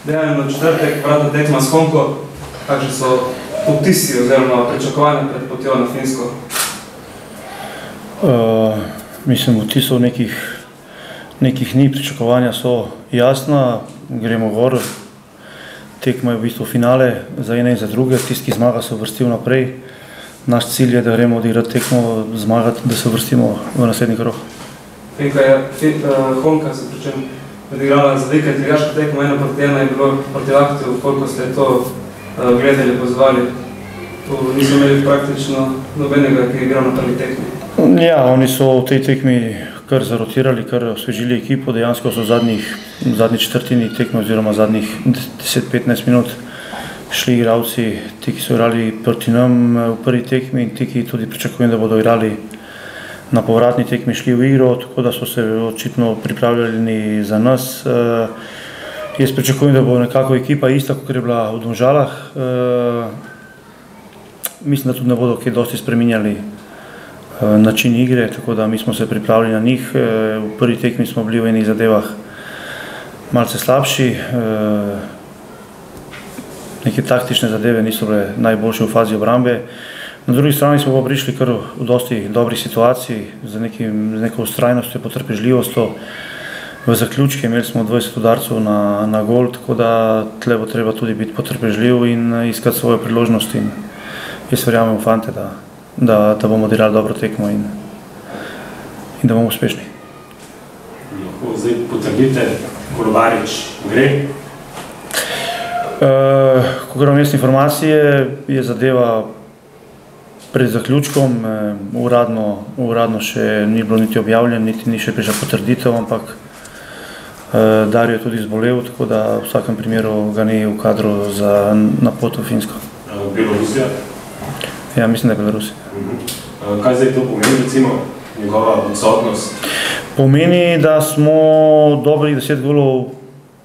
Dejan, na četrtek vrata tekma s Honko. Kakšni so vtisi oziroma pričakovanja pred potjo na Finsko? Mislim, vtisov nekih ni, pričakovanja so jasna, gremo gor. Tekma je v bistvu finale za ene in za druge, tisti, ki zmaga, se vrstil naprej. Naš cilj je, da gremo odigrati tekmo, zmagati, da se vrstimo v naslednji krog. Honka se pričem odigrala za vikend ligaško tekmo, 1-1 je bilo proti Lahtiju, koliko ste to gledali, pozvali? Niso imeli praktično nobenega, ki je igral na prvi tekmi. Ja, oni so v tej tekmi kar zarotirali, kar osvežili ekipo, dejansko so v zadnji četrtini tekme oziroma zadnjih 10-15 minut šli igralci, ti, ki so igrali proti nam v prvi tekmi in ti, ki tudi pričakujem, da bodo igrali na povratni tekmi, šli v igro, tako da so se očitno pripravljali za nas. Jaz pričakujem, da bo nekako ekipa ista, kot je bila v Domžalah. Mislim, da tudi ne bodo kaj dosti spreminjali način igre, tako da mi smo se pripravili na njih. V prvi tekmi smo bili v enih zadevah malce slabši. Neke taktične zadeve niso bile najboljše v fazi obrambe. Na drugi strani smo pa prišli kar v dosti dobrih situacij, z neko ustrajnostjo, potrpežljivostjo. V zaključki imeli smo 20 udarcev na gol, tako da tle bo treba tudi biti potrpežljiv in iskati svojo priložnost. In jaz verjamem v fante, da bomo odigrali dobro tekmo in da bomo uspešni. Lahko zdaj potrdite, Kolobarič gre? Ko gremo mestne informacije, je zadeva pred zaključkom, uradno še ni bilo niti objavljen, niti ni še prišla potrditev, ampak Dario je tudi zbolel, tako da v vsakem primeru ga ni v kadru za na pot v Finsko. Belorusija? Ja, mislim, da je Belorusija. Kaj zdaj to pomeni, recimo, njegova odsotnost? Pomeni, da smo dobrih 10 golov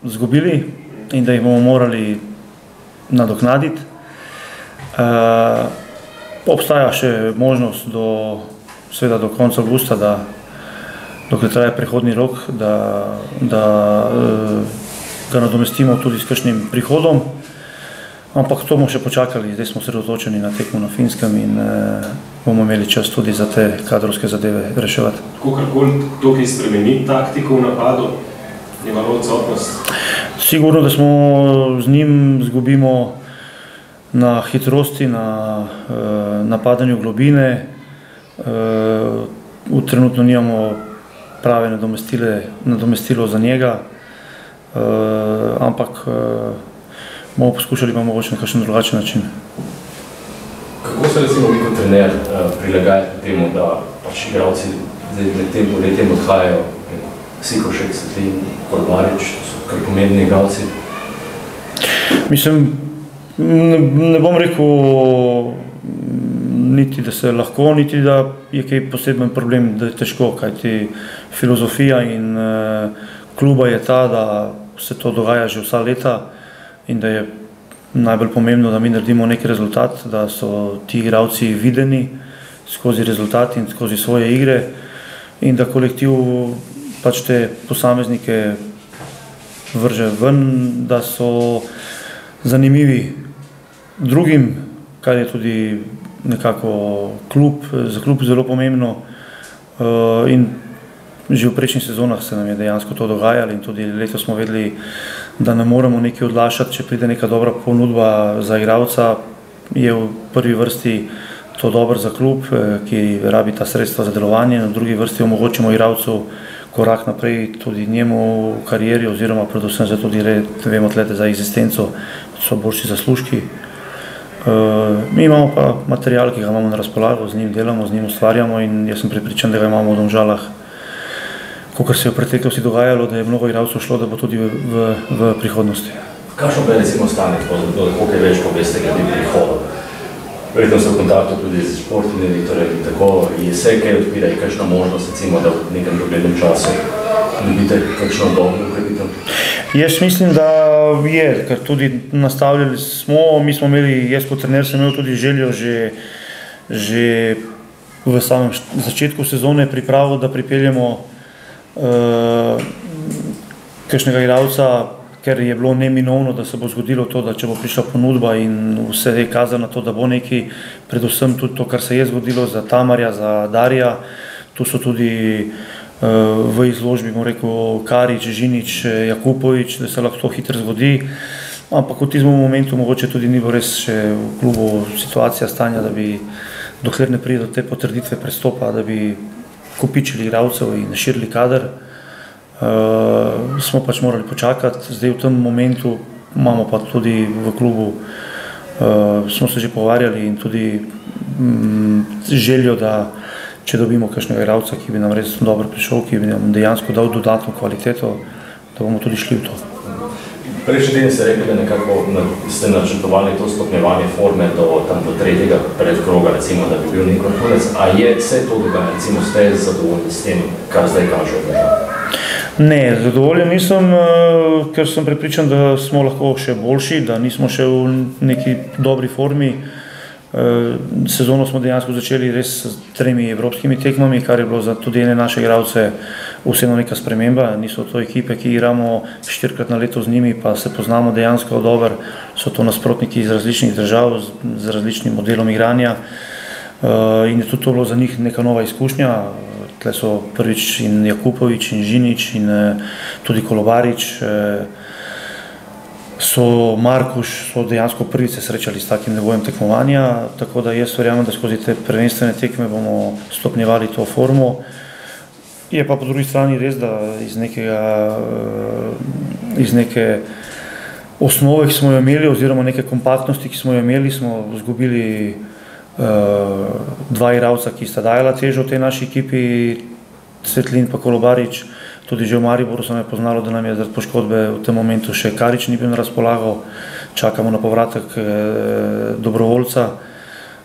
izgubili in da jih bomo morali nadoknaditi. Obstaja še možnost do konca avgusta, dokler traja prehodni rok, da ga nadomestimo tudi s kakšnim prihodom. Ampak to bomo še počakali, zdaj smo osredotočeni na tekmo na Finskem in bomo imeli čas tudi za te kadrovske zadeve reševati. Kakorkoli to, ki spremeni taktiko v napadu, njegova odsotnost? Sigurno, da smo z njim izgubimo na hitrosti, na napadanju globine. Trenutno nimamo prave nadomestilo za njega, ampak bomo poskušali pa mogoče na kakšen drugačen način. Kako se recimo vi kot trener prilagajate temu, da pač igralci med tem poletjem odhajajo? Sikošek, Svetlin, Kolobarič, to so kar pomembni igralci. Mislim, ne bom rekel niti, da se lahko, niti da je kaj poseben problem, da je težko, kajti filozofija in kluba je ta, da se to dogaja že vsa leta in da je najbolj pomembno, da mi naredimo neki rezultat, da so ti igralci videni skozi rezultat in skozi svoje igre in da kolektiv pač te posameznike vrže ven, da so zanimivi drugim, kar je tudi nekako za klub zelo pomembno. In že v prejšnjih sezonah se nam je dejansko to dogajalo in tudi letos smo vedeli, da ne moremo nekaj odlašati, če pride neka dobra ponudba za igralca, je v prvi vrsti to dobro za klub, ki rabi ta sredstva za delovanje, na drugi vrsti omogočimo igralcu korak naprej tudi njemu v karieri oziroma predvsem za tudi vemo tlete za eksistenco, so boljši zaslužki. Mi imamo pa material, ki ga imamo na razpolago, z njim delamo, z njim ustvarjamo in jaz sem prepričan, da ga imamo v Domžalah, kakor se je v preteklosti dogajalo, da je mnogo igralcev šlo, da bo tudi v prihodnosti. Kakšno pa je recimo stanje, koliko je več poveste glede prihoda? Verjetno se v kontaktu tudi z športnim direktorjem in tako, je vse kaj odpira, je kakšna možnost, recimo, da v nekem doglednem času dobite kakšno dobro ukreditev? Jaz mislim, da je, ker tudi nastavljali smo, mi smo imeli, jaz kot trener sem imel tudi željo že v samem začetku sezone pripravo, da pripeljemo kakšnega igralca, ker je bilo neminovno, da se bo zgodilo to, da če bo prišla ponudba in vse je kazalo na to, da bo nekaj, predvsem tudi to, kar se je zgodilo za Tamarja, za Darija, tu so tudi v izložbi, bom rekel, Karič, Žinič, Jakupovič, da se lahko to hitro zgodi, ampak v tistem momentu mogoče tudi ni bilo res še v klubu situacija stanja, da bi, dokler ne pride do te potrditve prestopa, da bi kopičili igralcev in širili kader. Smo pač morali počakati, zdaj v tem momentu imamo pa tudi v klubu, smo se že pogovarjali in tudi željo, da če dobimo kakšnega igralca, ki bi nam res dobro prišel, ki bi nam dejansko dal dodatno kvaliteto, da bomo tudi šli v to. Prejšnji teden ste rekli, da nekako ste načrtovali to stopnjevanje forme do tretjega predkroga, recimo, da bi bil nek vrhunec. A je vse to dogaja, recimo, ste zadovoljni s tem, kar zdaj kaže država? Ne, zadovoljen nisem, ker sem prepričan, da smo lahko še boljši, da nismo še v neki dobri formi. Sezono smo dejansko začeli res s 3 evropskimi tekmami, kar je bilo za tudi ene naše igralce vseeno neka sprememba. Niso to ekipe, ki igramo 4-krat na leto z njimi, pa se poznamo dejansko dobro. So to nasprotniki iz različnih držav, z različnim modelom igranja in je tudi to bilo za njih neka nova izkušnja. Tle so prvič in Jakupovič in Žinič in tudi Kolobarič, so Markuš, so dejansko prvič se srečali s takim nivojem tekmovanja, tako da jaz verjamem, da skozi te prvenstvene tekme bomo stopnjevali to formo. Je pa po drugi strani res, da iz neke osnove, ki smo jo imeli, oziroma neke kompaktnosti, ki smo jo imeli, smo izgubili 2 igralca, ki sta dajala težo v tej naši ekipi, Svetlin pa Kolobarič. Tudi že v Mariboru so me poznalo, da nam je zaradi poškodbe v tem momentu še Karič ni bil na razpolago. Čakamo na povratek dobrovoljca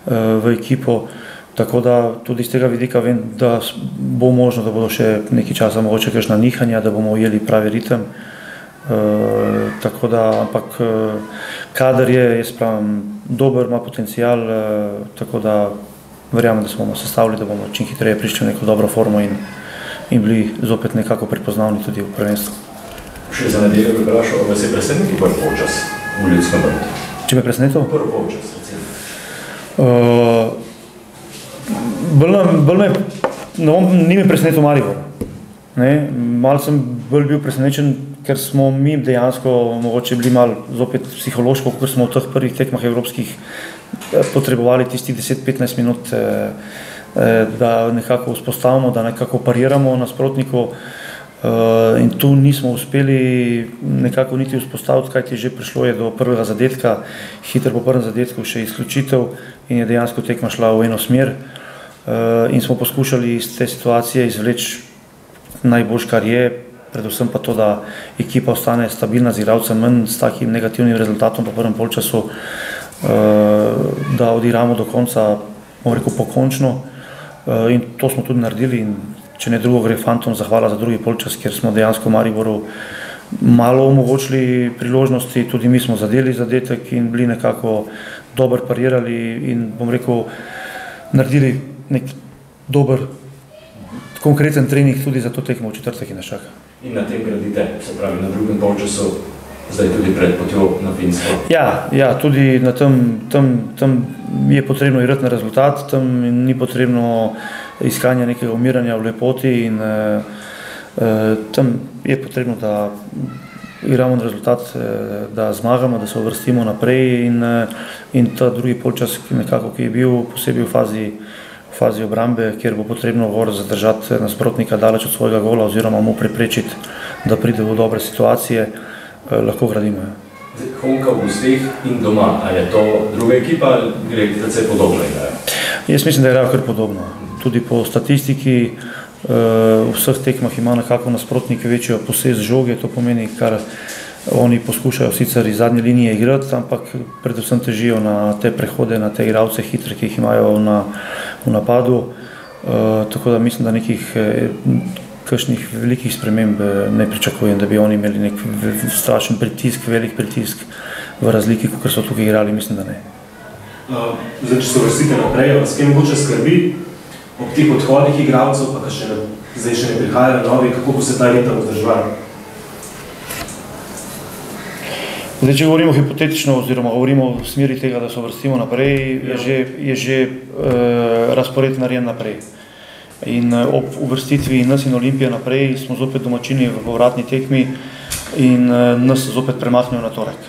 v ekipo, tako da tudi iz tega vidika vem, da bo možno, da bodo še nekaj časa mogoče kakšna nihanja, da bomo ujeli pravi ritem. Tako da, ampak kader je, jaz pravim, dober, ima potencial, tako da verjamem, da se bomo sestavili, da bomo čim hitreje prišli v neko dobro formo in bili zopet nekako prepoznavni tudi v prvenstvu. Še za nedeljo bi vprašal, vas je presenetil prvi polčas v Ljudskem vrtu? Če me presenetil? Prvi polčas, recimo. Ni me presenetil Maribor. Malo sem bolj bil presenečen, ker smo mi dejansko mogoče bili malo zopet psihološko, ker smo v teh prvih tekmah evropskih potrebovali tistih 10-15 minut, da nekako vzpostavimo, da nekako pariramo nasprotniku in tu nismo uspeli nekako niti vzpostaviti, kajti že prišlo je do prvega zadetka, hitro po prvem zadetku še izključitev in je dejansko tekma šla v eno smer in smo poskušali iz te situacije izvleči najboljš, kar je, predvsem pa to, da ekipa ostane stabilna z igralcem manj s takim negativnim rezultatom po prvem polčasu, da odigramo do konca, bom rekel, pokončno in to smo tudi naredili in če ne drugo gre fantom zahvala za drugi polčas, ker smo dejansko Mariboru malo omogočili priložnosti, tudi mi smo zadeli zadetek in bili nekako dobro parirali in bom rekel, naredili nek dober konkreten trening tudi za to tekmo v četrtek in nas čaka. In na tem gradite, se pravi na drugem polčasu, zdaj tudi pred potjo na Finsko? Ja, tudi na tam je potrebno igrati na rezultat, tam ni potrebno iskanja nekega umiranja v lepoti in tam je potrebno, da igramo na rezultat, da zmagamo, da se uvrstimo naprej in ta drugi polčas nekako, ki je bil posebej v fazi obrambe, kjer bo potrebno zadržati nasprotnika daleč od svojega gola oziroma mu preprečiti, da pride v dobre situacije, lahko gradimo. Honka v gosteh in doma, ali je to druga ekipa ali gre precej podobno igrajo? Jaz mislim, da igrajo kar podobno. Tudi po statistiki v vseh tekmah ima nekako nasprotnik večjo posest žoge, to pomeni, kar oni poskušajo sicer iz zadnje linije igrati, ampak predvsem težijo na te prehode, na te igralce hitre, ki jih imajo v napadu. Tako da mislim, da nekih kakšnih velikih sprememb ne pričakujem, da bi oni imeli nek strašen pritisk, velik pritisk v razliki, kot so tukaj igrali, mislim, da ne. Zdaj, če se vrstite naprej, vas kaj mogoče skrbi ob tih odhodih igralcev, pa zdaj še ne prihajajo novi, kako bo se ta ritem vzdrževal? Zdaj, če govorimo hipotetično oziroma govorimo v smeri tega, da se uvrstimo naprej, je že razpored narejen naprej. In ob uvrstitvi nas in Olimpije naprej smo zopet domačini v povratni tekmi in nas zopet premaknejo na torek.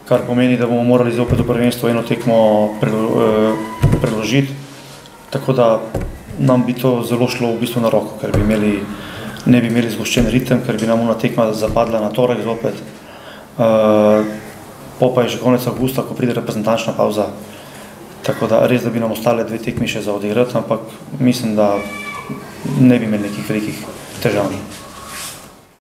Kar pomeni, da bomo morali zopet v prvenstvu eno tekmo preložiti, tako da nam bi to zelo šlo v bistvu na roko, ker ne bi imeli zgoščen ritem, ker bi nam ona tekma zapadla na torek zopet. Pa je že konec avgusta, ko pride reprezentančna pauza, tako da res, da bi nam ostale 2 tekmi še za odigrati, ampak mislim, da ne bi imeli nekih velikih težav.